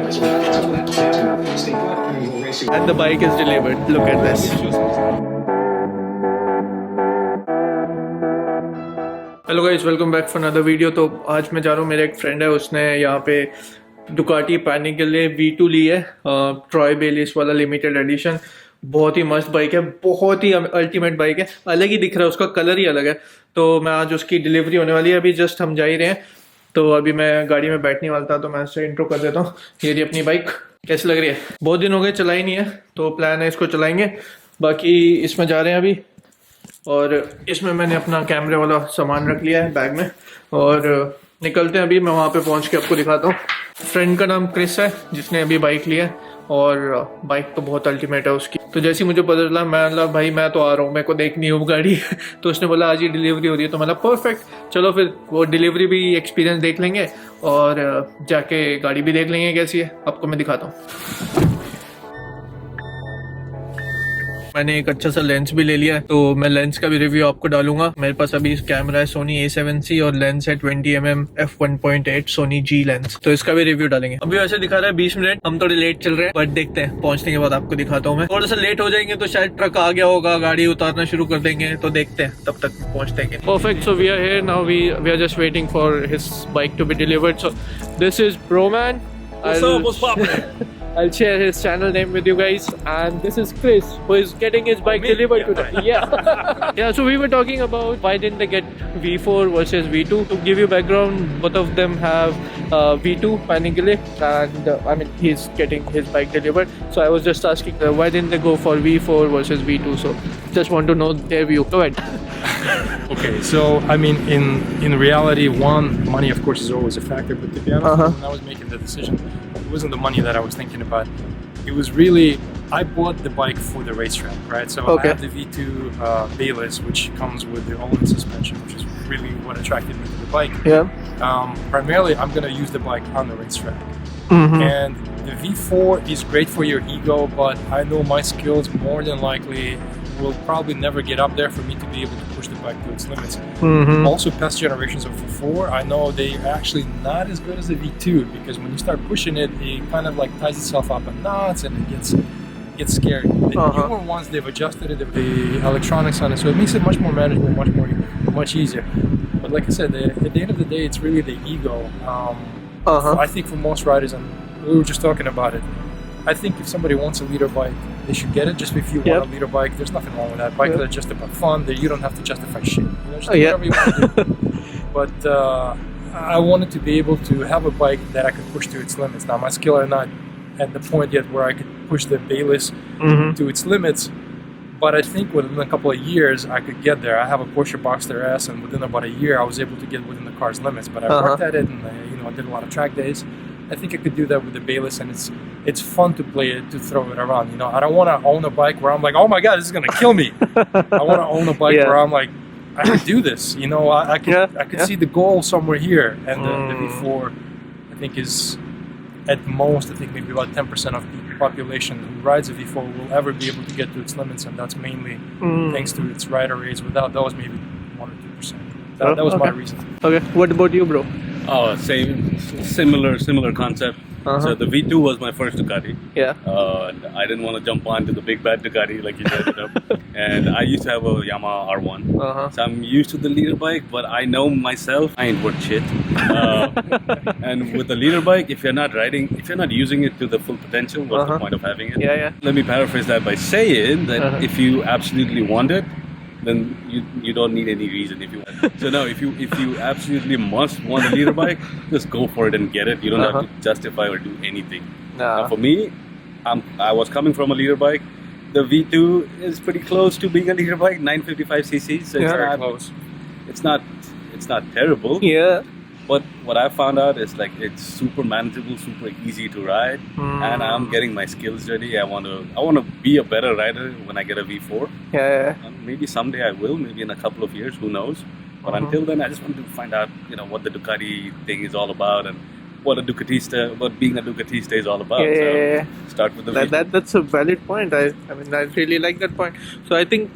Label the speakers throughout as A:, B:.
A: And the bike is delivered. Look at this. Hello guys, welcome back for another video. तो आज मैं जा रहा हूँ, मेरा एक फ्रेंड है, उसने यहाँ पे Ducati Panigale V2 ली है, ट्रॉय बेलिस वाला लिमिटेड एडिशन। बहुत ही मस्त बाइक है, बहुत ही अल्टीमेट बाइक है, अलग ही दिख रहा है, उसका कलर ही अलग है। तो मैं आज उसकी डिलीवरी होने वाली है, अभी जस्ट हम जा ही रहे हैं। तो अभी मैं गाड़ी में बैठने वाला था, तो मैं उससे इंट्रो कर देता हूँ। ये रही अपनी बाइक, कैसी लग रही है? बहुत दिन हो गए चलाई नहीं है, तो प्लान है इसको चलाएंगे। बाकी इसमें जा रहे हैं अभी, और इसमें मैंने अपना कैमरे वाला सामान रख लिया है बैग में, और निकलते हैं अभी। मैं वहाँ पे पहुँच के आपको दिखाता हूँ। फ्रेंड का नाम क्रिस है, जिसने अभी बाइक लिया है, और बाइक तो बहुत अल्टीमेट है उसकी। तो जैसे ही मुझे पता चला, मैं बोला भाई मैं तो आ रहा हूँ, मेरे को देखनी है वो गाड़ी। तो उसने बोला आज ही डिलीवरी हो रही है, तो मतलब परफेक्ट, चलो फिर वो डिलीवरी भी एक्सपीरियंस देख लेंगे, और जाके गाड़ी भी देख लेंगे कैसी है, आपको मैं दिखाता हूँ। मैंने एक अच्छा सा लेंस भी ले लिया है, तो मैं लेंस का भी रिव्यू आपको डालूंगा। मेरे पास अभी कैमरा है सोनी A7C और लेंस है 20mm f1.8 Soni G lens, तो इसका भी रिव्यू डालेंगे। अभी वैसे दिखा रहा है 20 मिनट, हम थोड़े लेट चल रहे हैं, बट देखते हैं, पहुंचने के बाद आपको दिखाता हूँ मैं। थोड़ा सा लेट हो जाएंगे तो शायद ट्रक आ गया होगा, गाड़ी उतारना शुरू कर देंगे, तो देखते हैं, तब तक पहुंचते हैं। Perfect, so we are here now, we are just waiting for his bike to be delivered. So this is Broman.
B: What's poppin'?
A: I'll share his channel name with you guys, and this is Chris, who is getting his bike delivered today. Yeah. So we were talking about why didn't they get V4 versus V2. To give you background, both of them have V2 Panigale, and I mean he's getting his bike delivered. So I was just asking why didn't they go for V4 versus V2. So just want to know their view. Go ahead.
B: Okay, so I mean, in reality, money of course is always a factor, but to be honest, when I was making the decision, it wasn't the money that I was thinking about. It was really, I bought the bike for the racetrack, right? So I have the V2 Bayless, which comes with the all-in suspension, which is really what attracted me to the bike.
A: Yeah.
B: Primarily, I'm gonna use the bike on the racetrack, and the V4 is great for your ego, but I know my skills more than likely will probably never get up there for me to be able to push the bike to its limits. Also, past generations of V4, I know they're actually not as good as the V2, because when you start pushing it, it kind of like ties itself up in knots and it gets scary. The newer ones, they've adjusted it, the electronics on it, so it makes it much more manageable, much easier. But like I said, at the end of the day, it's really the ego. I think for most riders, and we were just talking about it, I think if somebody wants a leader bike, they should get it. Just if you want a leader bike, there's nothing wrong with that. Bike that's just about fun, that you don't have to justify shit. You know, just do whatever you want to do. But I wanted to be able to have a bike that I could push to its limits. Now, my skill are not at the point yet where I could push the Bayless to its limits, but I think within a couple of years I could get there. I have a Porsche Boxster S, and within about a year I was able to get within the car's limits. But I worked at it, and I did a lot of track days. I think I could do that with the Bayless, and it's fun to play it, to throw it around. You know, I don't want to own a bike where I'm like, oh my god, this is gonna kill me. I want to own a bike where I'm like, I could do this. You know, I could see the goal somewhere here. And the V4, I think, is at most, I think maybe about 10% of the population who rides a V4 will ever be able to get to its limits, and that's mainly thanks to its rider rates. Without those, maybe 1 or 2%. That was my reason.
A: Okay, what about you, bro?
C: Oh, similar concept. So the V2 was my first Ducati.
A: Yeah.
C: And I didn't want to jump on to the big bad Ducati like you said. And I used to have a Yamaha R1. So I'm used to the leader bike, but I know myself, I ain't worth shit. And with the leader bike, if you're not using it to the full potential, what's the point of having it?
A: Yeah.
C: Let me paraphrase that by saying that if you absolutely want it, then you don't need any reason if you want. So no, if you absolutely must want a leader bike, just go for it and get it. You don't have to justify or do anything. Now for me, I was coming from a leader bike. The V2 is pretty close to being a leader bike, 955cc. So it's not close. It's not terrible.
A: Yeah.
C: But what I found out is like it's super manageable, super easy to ride, and I'm getting my skills ready. I want to be a better rider when I get a V4.
A: Yeah.
C: Maybe someday I will. Maybe in a couple of years, who knows? But until then, I just want to find out, what the Ducati thing is all about and what being a Ducatista is all about.
A: Yeah.
C: So start with the V2.
A: That's a valid point. I mean, I really like that point. So I think,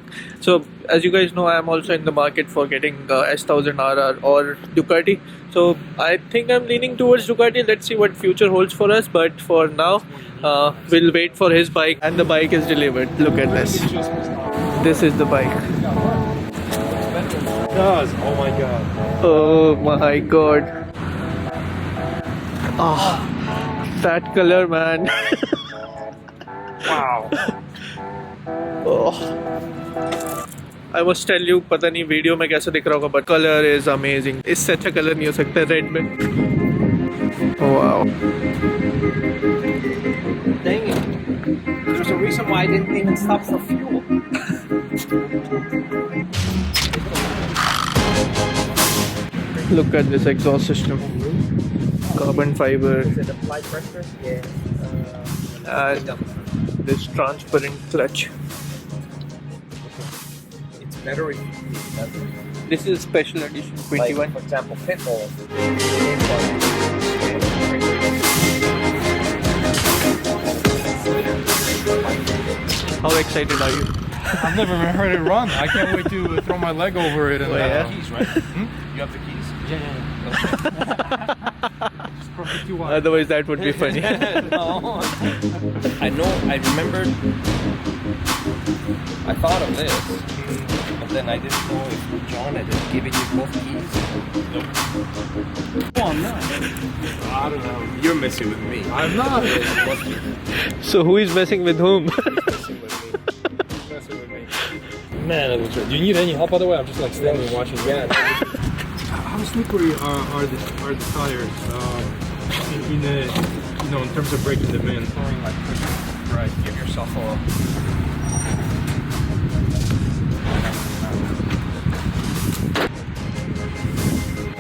A: as you guys know, I am also in the market for getting S1000RR or Ducati. So I think I'm leaning towards Ducati. Let's see what future holds for us. But for now, we'll wait for his bike, and the bike is delivered. Look at this. This is the bike.
B: Does. Oh my god.
A: Oh my god. Oh, that color, man.
B: Wow.
A: Oh. I must tell you, पता नहीं video में कैसा दिख रहा होगा, but color is amazing. इससे अच्छा colour नहीं हो सकता रेड में. Wow.
D: Dang it. There's a reason why I didn't even stop for fuel.
A: Look at this exhaust system. Carbon fiber.
D: Is it applied pressure? Yeah.
A: And this transparent clutch.
D: It's better if you doesn't.
A: This is special edition
D: Like,
A: 21.
D: for example, pitbull.
A: How excited are you?
B: I've never heard it run. I can't wait to throw my leg over it and
A: Oh, yeah?
B: the keys, right? You have the keys? Yeah. Just cross it too wide.
A: Otherwise, that would be funny.
D: No. I know, I remembered. I thought of this, but then I didn't know if John had given you both keys. Oh, I'm not.
B: I don't know.
D: You're messing with me.
B: I'm not.
A: So who is messing with whom?
B: Messing with me. Man, do you need any help by the way? I'm just like standing and watching. Yeah. How slippery are the tires in terms of breaking them in?
D: Throwing like right, give yourself a.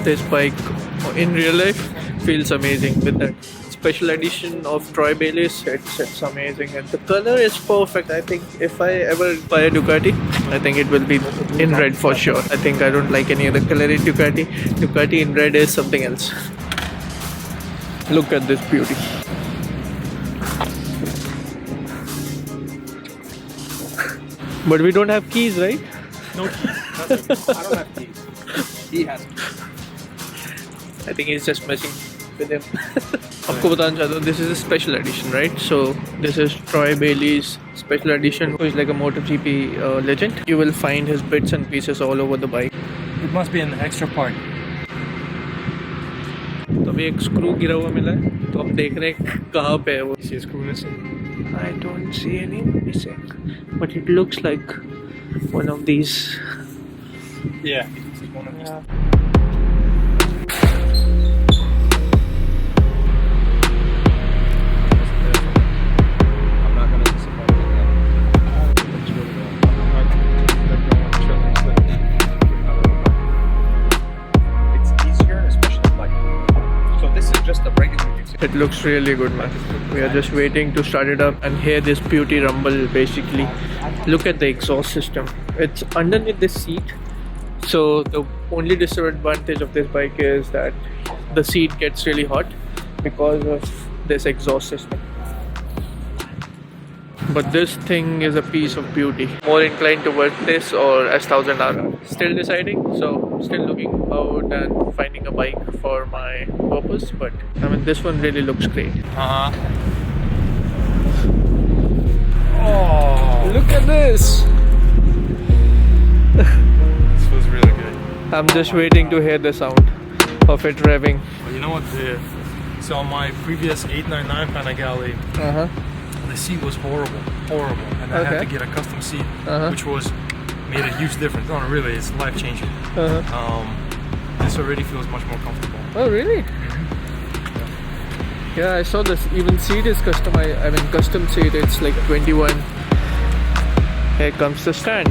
A: This bike in real life feels amazing with that special edition of Troy Bayliss. It's amazing, and the color is perfect. I think if I ever buy a Ducati, I think it will be in red for sure. I think I don't like any other color in Ducati. Ducati in red is something else. Look at this beauty. But we don't have keys, right?
B: No keys.
D: I don't have keys. He has keys.
A: I think he's just messing with him. आपको बताना चाहता हूँ, this is a special edition, right? So this is Troy Bayliss special edition, who is like a MotoGP legend. You will find his bits and pieces all over the bike.
B: It must be an extra part.
A: तो अभी एक screw गिरा हुआ मिला है, तो हम देख रहे हैं कहाँ पे है वो.
B: You see a screw missing?
A: I don't see any missing, but it looks like one of these.
B: Yeah. It's one of these.
D: I'm not gonna disappoint you again. It's really good. It's easier, especially like. So this is just a regular use.
A: It looks really good, man. We are just waiting to start it up and hear this beauty rumble. Basically, look at the exhaust system. It's underneath the seat. So the only disadvantage of this bike is that the seat gets really hot because of this exhaust system. But this thing is a piece of beauty. More inclined towards this or S1000RR. Still deciding, so still looking out and finding a bike for my purpose. But I mean, this one really looks great.
B: Oh,
A: Look at this!
B: this was really good.
A: I'm just waiting to hear the sound of it revving.
B: Well, you know what? So on my previous 899 Panigale, the seat was horrible, and I had
A: Okay.
B: to get a custom seat,
A: Uh-huh.
B: which made a huge difference. No, really, it's life changing.
A: Uh-huh.
B: This already feels much more comfortable.
A: Oh, really? Yeah, I saw this. Even seat is custom. I mean, custom seat. It's like 21. Here comes the stand.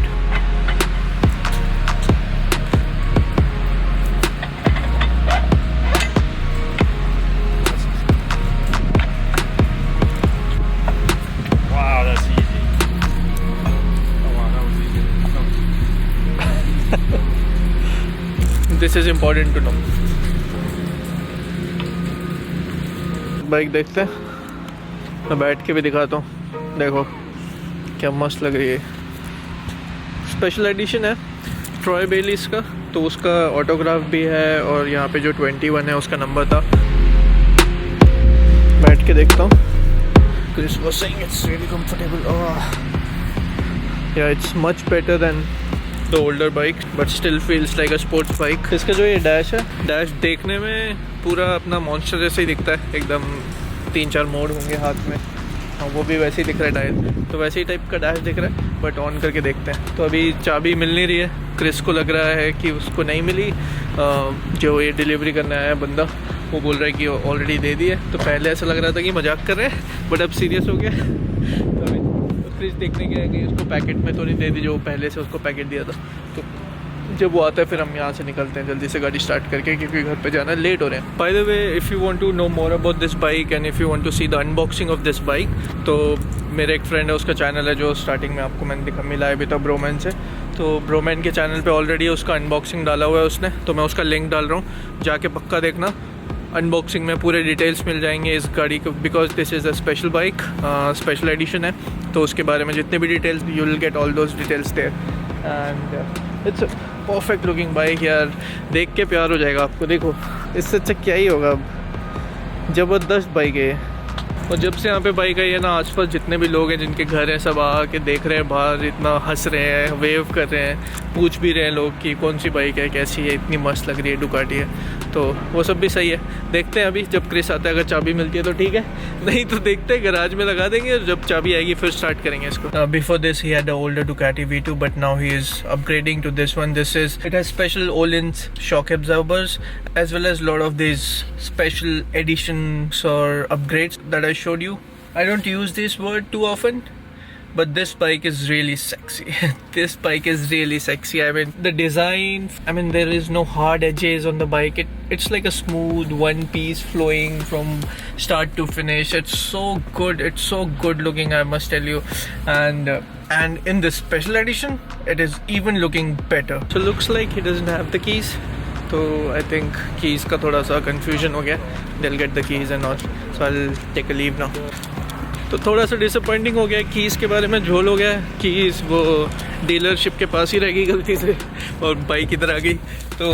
B: Wow, that's easy. Oh wow, that was easy.
A: This is important to know. Bike देखते हैं, मैं बैठ के भी दिखाता हूँ. देखो क्या मस्त लग रही है. स्पेशल एडिशन है ट्रॉय बेलीस का, तो उसका ऑटोग्राफ भी है और यहाँ पे जो 21 है उसका नंबर था। बैठ के देखता हूँ। Chris was saying it's really comfortable. Yeah, it's much better than the older bike, but still feels like a sports bike. इसका जो ये डैश है, डैश देखने में पूरा अपना मॉन्स्टर जैसे ही दिखता है एकदम। 3-4 मोड होंगे हाथ में, हाँ वो भी वैसे ही दिख रहा है टायर, तो वैसे ही टाइप का डैश दिख रहा है। बट ऑन करके देखते हैं। तो अभी चाबी मिल नहीं रही है, क्रिस को लग रहा है कि उसको नहीं मिली। जो ये डिलीवरी करने आया है बंदा, वो बोल रहा है कि ऑलरेडी दे दी है। तो पहले ऐसा लग रहा था कि मजाक कर रहे हैं, बट अब सीरियस हो गया। तो अभी क्रिस देखने गया कि उसको पैकेट में तो नहीं दे दी जो पहले से उसको पैकेट दिया था। तो जब वो आता है फिर हम यहाँ से निकलते हैं जल्दी से गाड़ी स्टार्ट करके, क्योंकि घर पे जाना है, लेट हो रहे हैं। By the way, if you want to know more about this bike and if you want to see the unboxing of this bike, तो मेरे एक फ्रेंड है, उसका चैनल है जो स्टार्टिंग में आपको मैंने मिला है अभी तक, ब्रोमैन से। तो ब्रोमैन के चैनल पे ऑलरेडी उसका अनबॉक्सिंग डाला हुआ है उसने, तो मैं उसका लिंक डाल रहा हूँ, जाके पक्का देखना। अनबॉक्सिंग में पूरे डिटेल्स मिल जाएंगे इस गाड़ी को, because this is a special bike, special edition है, तो उसके बारे में जितने भी details, you will get all those details there. And it's perfect looking bike यार, देख के प्यार हो जाएगा आपको। देखो इससे अच्छा क्या ही होगा, अब ज़बरदस्त बाइक है। और जब से यहाँ पे बाइक आई है ना, आसपास जितने भी लोग हैं जिनके घर हैं, सब आके देख रहे हैं बाहर, इतना हंस रहे हैं, वेव कर रहे हैं, पूछ भी रहे हैं लोग कि कौन सी बाइक है, कैसी है, इतनी मस्त लग रही है, डुकाटी है। तो वो सब भी सही है। देखते हैं अभी जब क्रिस आता है, अगर चाबी मिलती है तो ठीक है, नहीं तो देखते हैं गराज में लगा देंगे, और जब चाबी आएगी फिर स्टार्ट करेंगे इसको। Before this he had a older Ducati V2, but now he is upgrading to this one. It has special Öhlins shock absorbers as well as lot of these special editions or upgrades that I showed you. I don't use this word too often, but this bike is really sexy. This bike is really sexy. I mean, the design, I mean, there is no hard edges on the bike. It's like a smooth one piece flowing from start to finish. It's so good. It's so good looking, I must tell you. And in this special edition, it is even looking better. So looks like he doesn't have the keys. So I think keys का थोड़ा सा confusion हो गया. They'll get the keys and all. So I'll take a leave now. तो थोड़ा सा disappointing हो गया, कीज़ के बारे में झोल हो गया। कीज़ वो डीलरशिप के पास ही रह गई गलती से, और बाइक इधर आ गई। तो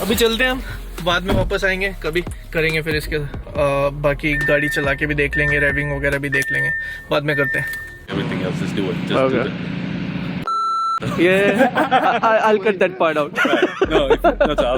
A: अभी चलते हैं हम, बाद में वापस आएंगे, कभी करेंगे फिर इसके बाकी गाड़ी चला के भी देख लेंगे, ड्राइविंग वगैरह भी देख लेंगे, बाद में करते हैं।
C: Everything else is doing. Just
A: Okay.
C: do it.
A: Yeah, I'll cut that part out.
C: No, no, so